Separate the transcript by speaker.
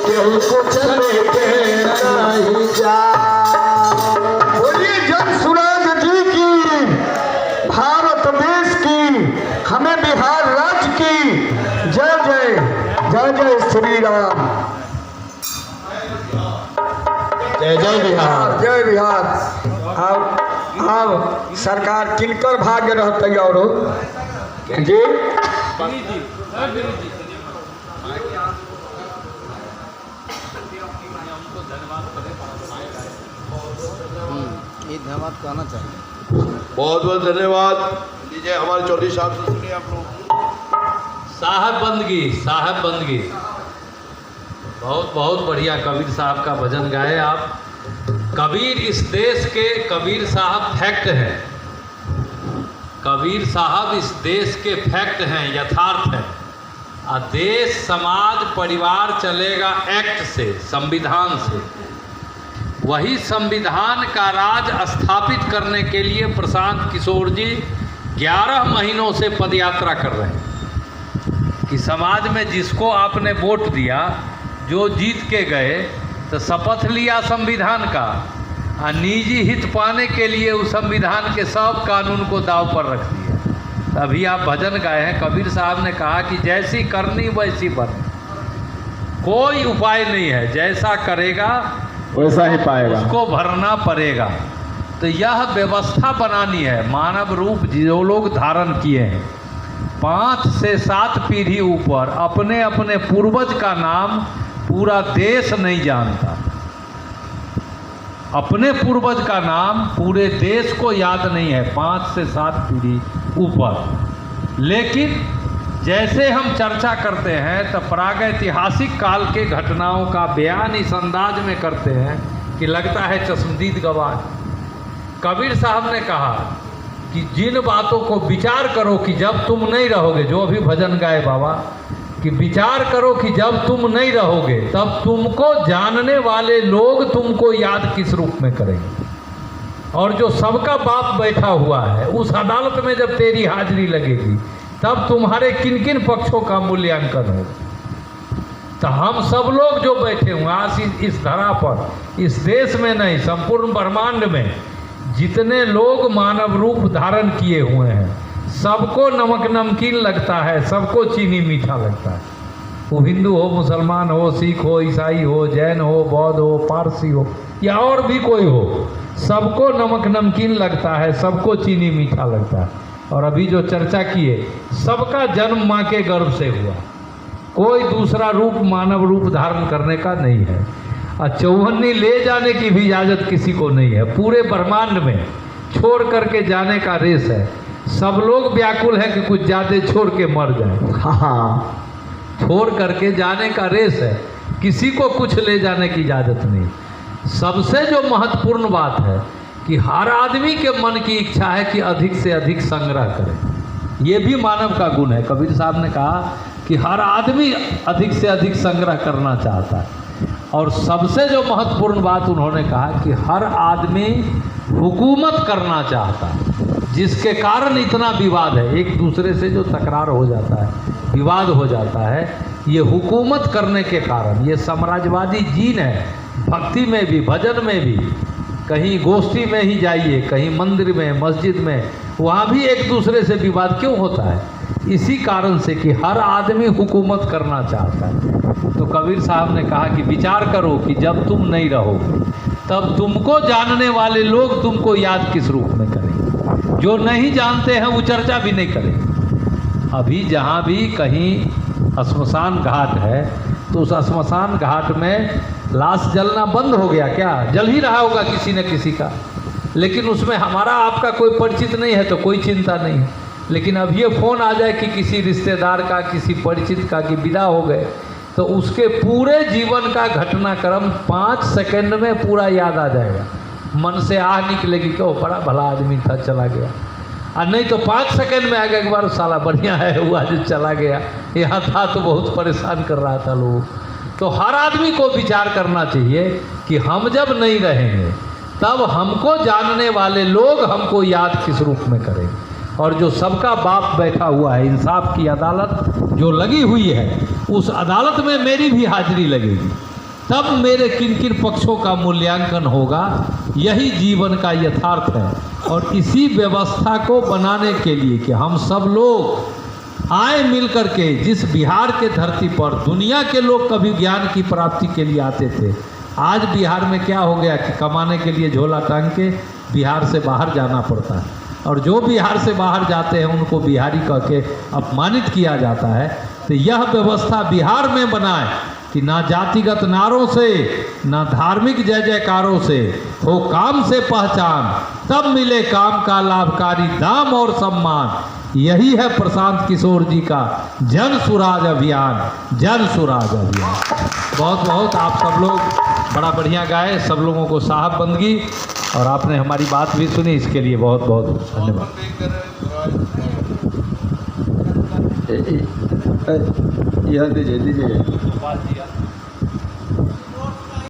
Speaker 1: केहू कुछ लेके नहीं जा। बोलिए जन सुराज जी की, भारत देश की, हमें बिहार राज्य की जय जय। जय जय श्री राम। जय जय बिहार। जय बिहार। अब सरकार किनकर भाग्य रहते और जी
Speaker 2: ये धन्यवाद कहना चाहिए।
Speaker 3: बहुत बहुत धन्यवाद दीजिए हमारे चौधरी साहब से। सुनिए आप लोग।
Speaker 4: साहब बंदगी बहुत बहुत बढ़िया कबीर साहब का भजन गाए आप। कबीर इस देश के कबीर साहब फैक्ट हैं। कबीर साहब इस देश के फैक्ट हैं, यथार्थ हैं। देश समाज परिवार चलेगा एक्ट से, संविधान से। वही संविधान का राज स्थापित करने के लिए प्रशांत किशोर जी 11 महीनों से पदयात्रा कर रहे हैं कि समाज में जिसको आपने वोट दिया, जो जीत के गए, तो शपथ लिया संविधान का, और निजी हित पाने के लिए उस संविधान के सब कानून को दाव पर रख दिया। अभी आप भजन गाए हैं। कबीर साहब ने कहा कि जैसी करनी वैसी बरनी, कोई उपाय नहीं है, जैसा करेगा
Speaker 1: वैसा ही पाएगा,
Speaker 4: उसको भरना पड़ेगा। तो यह व्यवस्था बनानी है। मानव रूप जो लोग धारण किए हैं, 5 से 7 पीढ़ी ऊपर, अपने अपने पूर्वज का नाम पूरा देश नहीं जानता। अपने पूर्वज का नाम पूरे देश को याद नहीं है, 5 से 7 पीढ़ी ऊपर। लेकिन जैसे हम चर्चा करते हैं तो प्रागैतिहासिक काल के घटनाओं का बयान इस अंदाज में करते हैं कि लगता है चश्मदीद गवाह। कबीर साहब ने कहा कि जिन बातों को विचार करो कि जब तुम नहीं रहोगे, जो अभी भजन गाए बाबा, कि विचार करो कि जब तुम नहीं रहोगे तब तुमको जानने वाले लोग तुमको याद किस रूप में करेंगे। और जो सबका बाप बैठा हुआ है, उस अदालत में जब तेरी हाजिरी लगेगी तब तुम्हारे किन किन पक्षों का मूल्यांकन होगा। तो हम सब लोग जो बैठे हुए आज इस धरा पर, इस देश में नहीं, संपूर्ण ब्रह्मांड में जितने लोग मानव रूप धारण किए हुए हैं, सबको नमक नमकीन लगता है, सबको चीनी मीठा लगता है। वो हिंदू हो, मुसलमान हो, सिख हो, ईसाई हो, जैन हो, बौद्ध हो, पारसी हो, या और भी कोई हो, सबको नमक नमकीन लगता है, सबको चीनी मीठा लगता है। और अभी जो चर्चा किए, सबका जन्म माँ के गर्भ से हुआ, कोई दूसरा रूप मानव रूप धारण करने का नहीं है। और चौहन्नी ले जाने की भी इजाज़त किसी को नहीं है। पूरे ब्रह्मांड में छोड़ करके जाने का रेस है। सब लोग व्याकुल हैं कि कुछ ज़्यादा छोड़ के मर जाए। हाँ, छोड़ करके जाने का रेस है, किसी को कुछ ले जाने की इजाज़त नहीं। सबसे जो महत्वपूर्ण बात है कि हर आदमी के मन की इच्छा है कि अधिक से अधिक संग्रह करे। ये भी मानव का गुण है। कबीर साहब ने कहा कि हर आदमी अधिक से अधिक संग्रह करना चाहता है। और सबसे जो महत्वपूर्ण बात उन्होंने कहा कि हर आदमी हुकूमत करना चाहता है, जिसके कारण इतना विवाद है, एक दूसरे से जो तकरार हो जाता है, विवाद हो जाता है, ये हुकूमत करने के कारण। ये साम्राज्यवादी जीन है। भक्ति में भी, भजन में भी, कहीं गोष्ठी में ही जाइए, कहीं मंदिर में, मस्जिद में, वहाँ भी एक दूसरे से विवाद क्यों होता है? इसी कारण से कि हर आदमी हुकूमत करना चाहता है। तो कबीर साहब ने कहा कि विचार करो कि जब तुम नहीं रहोगे तब तुमको जानने वाले लोग तुमको याद किस रूप में करेंगे। जो नहीं जानते हैं वो चर्चा भी नहीं करेंगे। अभी जहाँ भी कहीं श्मशान घाट है तो उस श्मशान घाट में लाश जलना बंद हो गया क्या? जल ही रहा होगा किसी न किसी का, लेकिन उसमें हमारा आपका कोई परिचित नहीं है तो कोई चिंता नहीं है। लेकिन अब ये फ़ोन आ जाए कि किसी रिश्तेदार का, किसी परिचित का कि विदा हो गए, तो उसके पूरे जीवन का घटनाक्रम 5 सेकंड में पूरा याद आ जाएगा। मन से आह निकलेगी कि वो बड़ा भला आदमी था, चला गया। और नहीं तो 5 सेकंड में आगे एक बार साला बढ़िया है हुआ जो चला गया, यहाँ था तो बहुत परेशान कर रहा था लोग। तो हर आदमी को विचार करना चाहिए कि हम जब नहीं रहेंगे तब हमको जानने वाले लोग हमको याद किस रूप में करेंगे। और जो सबका बाप बैठा हुआ है, इंसाफ की अदालत जो लगी हुई है, उस अदालत में मेरी भी हाजिरी लगेगी। तब मेरे किन किन पक्षों का मूल्यांकन होगा। यही जीवन का यथार्थ है। और इसी व्यवस्था को बनाने के लिए कि हम सब लोग आए मिल कर के, जिस बिहार के धरती पर दुनिया के लोग कभी ज्ञान की प्राप्ति के लिए आते थे, आज बिहार में क्या हो गया कि कमाने के लिए झोला टांग के बिहार से बाहर जाना पड़ता है। और जो बिहार से बाहर जाते हैं उनको बिहारी कह के अपमानित किया जाता है। तो यह व्यवस्था बिहार में बनाए कि ना जातिगत नारों से, ना धार्मिक जय जयकारों से, हो काम से पहचान, तब मिले काम का लाभकारी दाम और सम्मान। यही है प्रशांत किशोर जी का जन सुराज अभियान, जन सुराज अभियान। बहुत बहुत आप सब लोग बड़ा बढ़िया गाए, सब लोगों को साहब बंदगी, और आपने हमारी बात भी सुनी, इसके लिए बहुत बहुत धन्यवाद।
Speaker 1: यह दीजिए